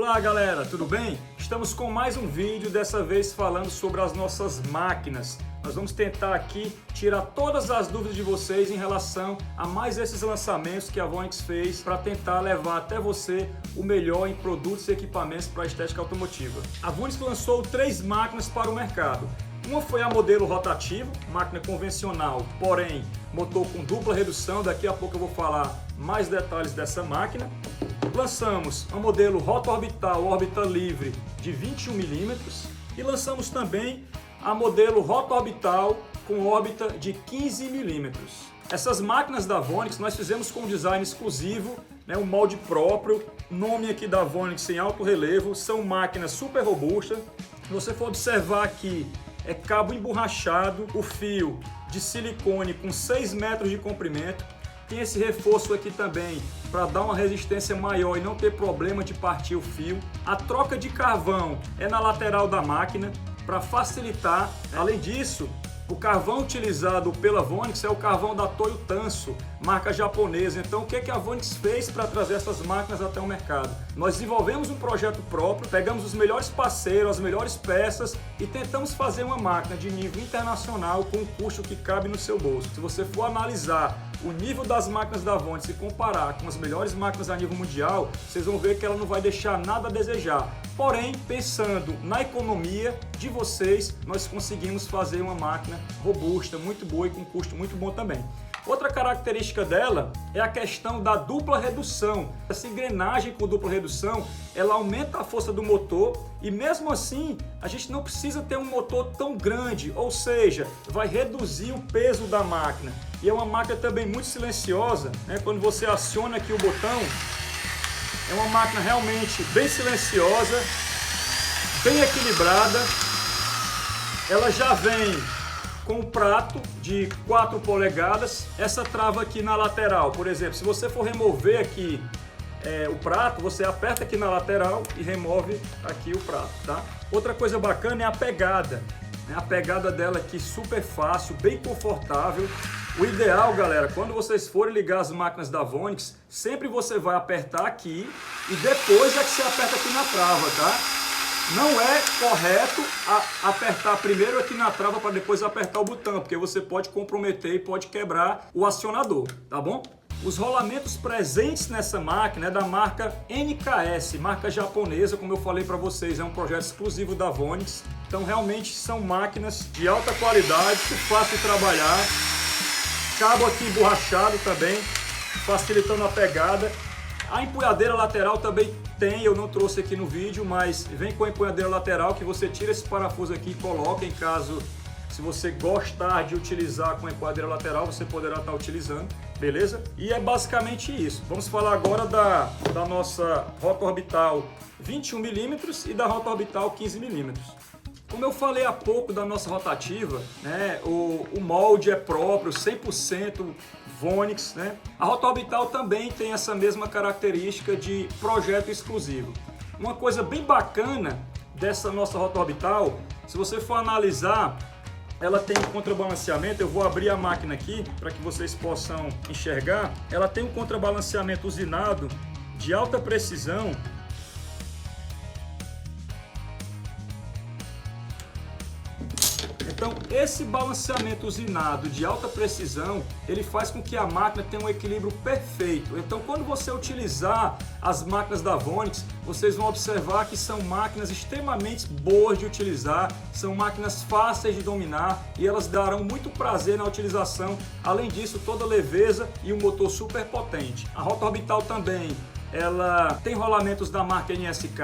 Olá galera, tudo bem? Estamos com mais um vídeo, dessa vez falando sobre as nossas máquinas. Nós vamos tentar aqui tirar todas as dúvidas de vocês em relação a mais esses lançamentos que a Vonix fez para tentar levar até você o melhor em produtos e equipamentos para a estética automotiva. A Vonix lançou 3 máquinas para o mercado. Uma foi a modelo rotativo, máquina convencional, porém motor com dupla redução. Daqui a pouco eu vou falar mais detalhes dessa máquina. Lançamos a modelo rota orbital, órbita livre de 21 mm e lançamos também a modelo rota orbital com órbita de 15 mm. Essas máquinas da Vonix nós fizemos com um design exclusivo, um molde próprio, nome aqui da Vonix em alto relevo, são máquinas super robustas. Se você for observar aqui, é cabo emborrachado, o fio de silicone com 6 metros de comprimento. Tem esse reforço aqui também para dar uma resistência maior e não ter problema de partir o fio. A troca de carvão é na lateral da máquina para facilitar. Além disso, o carvão utilizado pela Vonix é o carvão da Toyo Tanso, marca japonesa. Então o que a Vonix fez para trazer essas máquinas até o mercado? Nós desenvolvemos um projeto próprio, pegamos os melhores parceiros, as melhores peças e tentamos fazer uma máquina de nível internacional com um custo que cabe no seu bolso. Se você for analisar o nível das máquinas da Vonix e comparar com as melhores máquinas a nível mundial, vocês vão ver que ela não vai deixar nada a desejar. Porém, pensando na economia de vocês, nós conseguimos fazer uma máquina robusta, muito boa e com custo muito bom também. Outra característica dela é a questão da dupla redução. Essa engrenagem com dupla redução, ela aumenta a força do motor e mesmo assim a gente não precisa ter um motor tão grande, ou seja, vai reduzir o peso da máquina. E é uma máquina também muito silenciosa, Quando você aciona aqui o botão, é uma máquina realmente bem silenciosa, bem equilibrada. Ela já vem com um prato de 4 polegadas. Essa trava aqui na lateral, por exemplo, se você for remover aqui o prato, você aperta aqui na lateral e remove aqui o prato, tá? Outra coisa bacana é a pegada. A pegada dela aqui super fácil, bem confortável. O ideal, galera, quando vocês forem ligar as máquinas da Vonix, sempre você vai apertar aqui e depois é que você aperta aqui na trava, tá? Não é correto apertar primeiro aqui na trava para depois apertar o botão, porque você pode comprometer e pode quebrar o acionador, tá bom? Os rolamentos presentes nessa máquina é da marca NKS, marca japonesa, como eu falei para vocês, é um projeto exclusivo da Vonix. Então realmente são máquinas de alta qualidade, fácil de trabalhar. Cabo aqui emborrachado também, facilitando a pegada. A empunhadeira lateral também tem, eu não trouxe aqui no vídeo, mas vem com a empunhadeira lateral que você tira esse parafuso aqui e coloca em caso, se você gostar de utilizar com a empunhadeira lateral, você poderá estar utilizando, beleza? E é basicamente isso. Vamos falar agora da nossa rota orbital 21 mm e da rota orbital 15 mm. Como eu falei há pouco da nossa rotativa, o molde é próprio, 100% Vonix, A rota orbital também tem essa mesma característica de projeto exclusivo. Uma coisa bem bacana dessa nossa rota orbital, se você for analisar, ela tem um contrabalanceamento. Eu vou abrir a máquina aqui para que vocês possam enxergar. Ela tem um contrabalanceamento usinado de alta precisão. Então, esse balanceamento usinado de alta precisão, ele faz com que a máquina tenha um equilíbrio perfeito. Então, quando você utilizar as máquinas da Vonix, vocês vão observar que são máquinas extremamente boas de utilizar, são máquinas fáceis de dominar e elas darão muito prazer na utilização. Além disso, toda leveza e um motor super potente. A rota orbital também, ela tem rolamentos da marca NSK,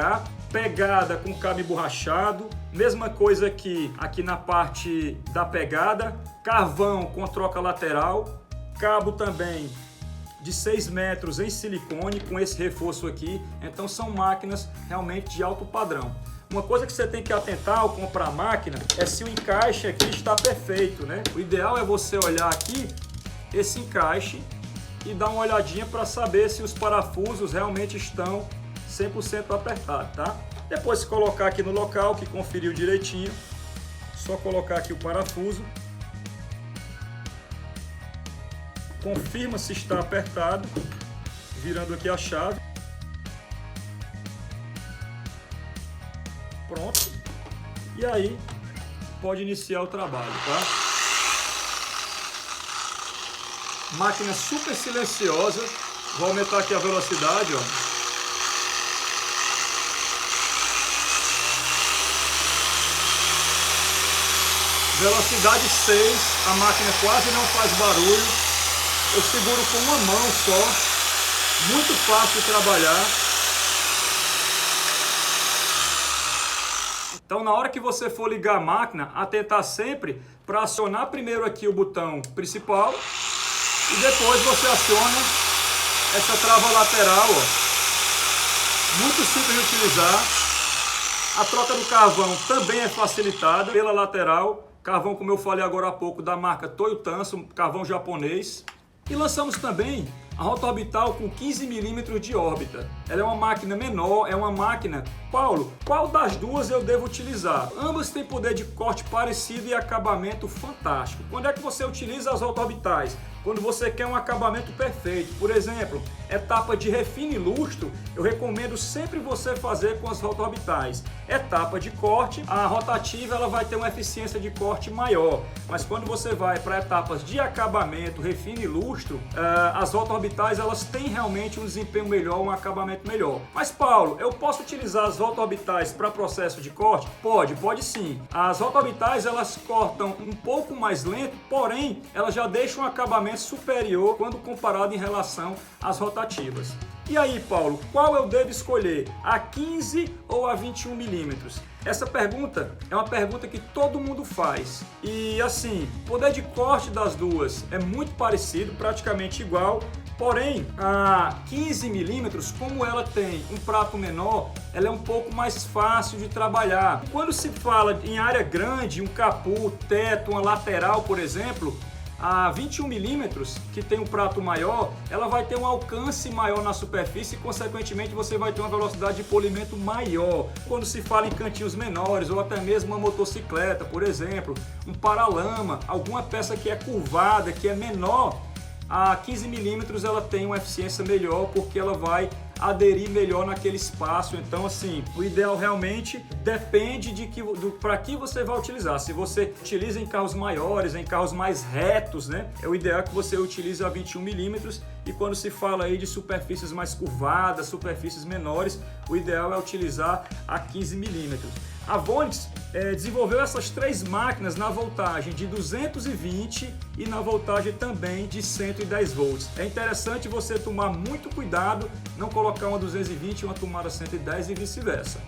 pegada com cabo emborrachado, mesma coisa aqui na parte da pegada, carvão com troca lateral, cabo também de 6 metros em silicone com esse reforço aqui. Então são máquinas realmente de alto padrão. Uma coisa que você tem que atentar ao comprar a máquina é se o encaixe aqui está perfeito, O ideal é você olhar aqui esse encaixe e dar uma olhadinha para saber se os parafusos realmente estão 100% apertado, tá? Depois de colocar aqui no local, que conferiu direitinho, só colocar aqui o parafuso. Confirma se está apertado, virando aqui a chave. Pronto. E aí, pode iniciar o trabalho, tá? Máquina super silenciosa. Vou aumentar aqui a velocidade, ó. Velocidade 6, a máquina quase não faz barulho. Eu seguro com uma mão só. Muito fácil de trabalhar. Então, na hora que você for ligar a máquina, atentar sempre para acionar primeiro aqui o botão principal e depois você aciona essa trava lateral, ó. Muito simples de utilizar. A troca do carvão também é facilitada pela lateral. Carvão, como eu falei agora há pouco, da marca Toyo Tanso, carvão japonês. E lançamos também a rota orbital com 15 mm de órbita. Ela é uma máquina menor, é uma máquina... Paulo, qual das duas eu devo utilizar? Ambas têm poder de corte parecido e acabamento fantástico. Quando é que você utiliza as rotas orbitais? Quando você quer um acabamento perfeito. Por exemplo, etapa de refino e lustro, eu recomendo sempre você fazer com as rotas orbitais. Etapa de corte, a rotativa ela vai ter uma eficiência de corte maior. Mas quando você vai para etapas de acabamento, refino e lustro, as rotas orbitais elas têm realmente um desempenho melhor, um acabamento melhor. Mas Paulo, eu posso utilizar as rotas orbitais para processo de corte? Pode sim. As rotas orbitais elas cortam um pouco mais lento, porém elas já deixam um acabamento superior quando comparado em relação às rotativas. E aí, Paulo, qual eu devo escolher? A 15 ou a 21 milímetros? Essa pergunta é uma pergunta que todo mundo faz. E assim, o poder de corte das duas é muito parecido, praticamente igual. Porém, a 15 milímetros, como ela tem um prato menor, ela é um pouco mais fácil de trabalhar. Quando se fala em área grande, um capô, teto, uma lateral, por exemplo, a 21 milímetros, que tem um prato maior, ela vai ter um alcance maior na superfície e, consequentemente, você vai ter uma velocidade de polimento maior. Quando se fala em cantinhos menores ou até mesmo uma motocicleta, por exemplo, um paralama, alguma peça que é curvada, que é menor, a 15 milímetros ela tem uma eficiência melhor porque ela vai aderir melhor naquele espaço. Então, assim, o ideal realmente depende para que você vai utilizar. Se você utiliza em carros maiores, em carros mais retos, né? É o ideal que você utilize a 21 milímetros. E quando se fala aí de superfícies mais curvadas, superfícies menores, o ideal é utilizar a 15 milímetros. A Vonix desenvolveu essas três máquinas na voltagem de 220 e na voltagem também de 110 volts. É interessante você tomar muito cuidado, não colocar uma 220 e uma tomada 110 e vice-versa.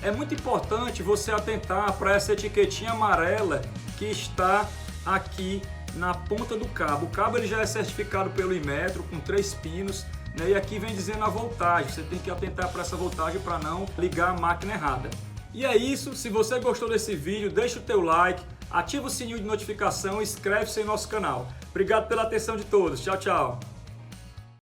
É muito importante você atentar para essa etiquetinha amarela que está aqui na ponta do cabo. O cabo ele já é certificado pelo Inmetro com 3 pinos. E aqui vem dizendo a voltagem, você tem que atentar para essa voltagem para não ligar a máquina errada. E é isso, se você gostou desse vídeo, deixa o teu like, ativa o sininho de notificação e inscreve-se em nosso canal. Obrigado pela atenção de todos, tchau, tchau!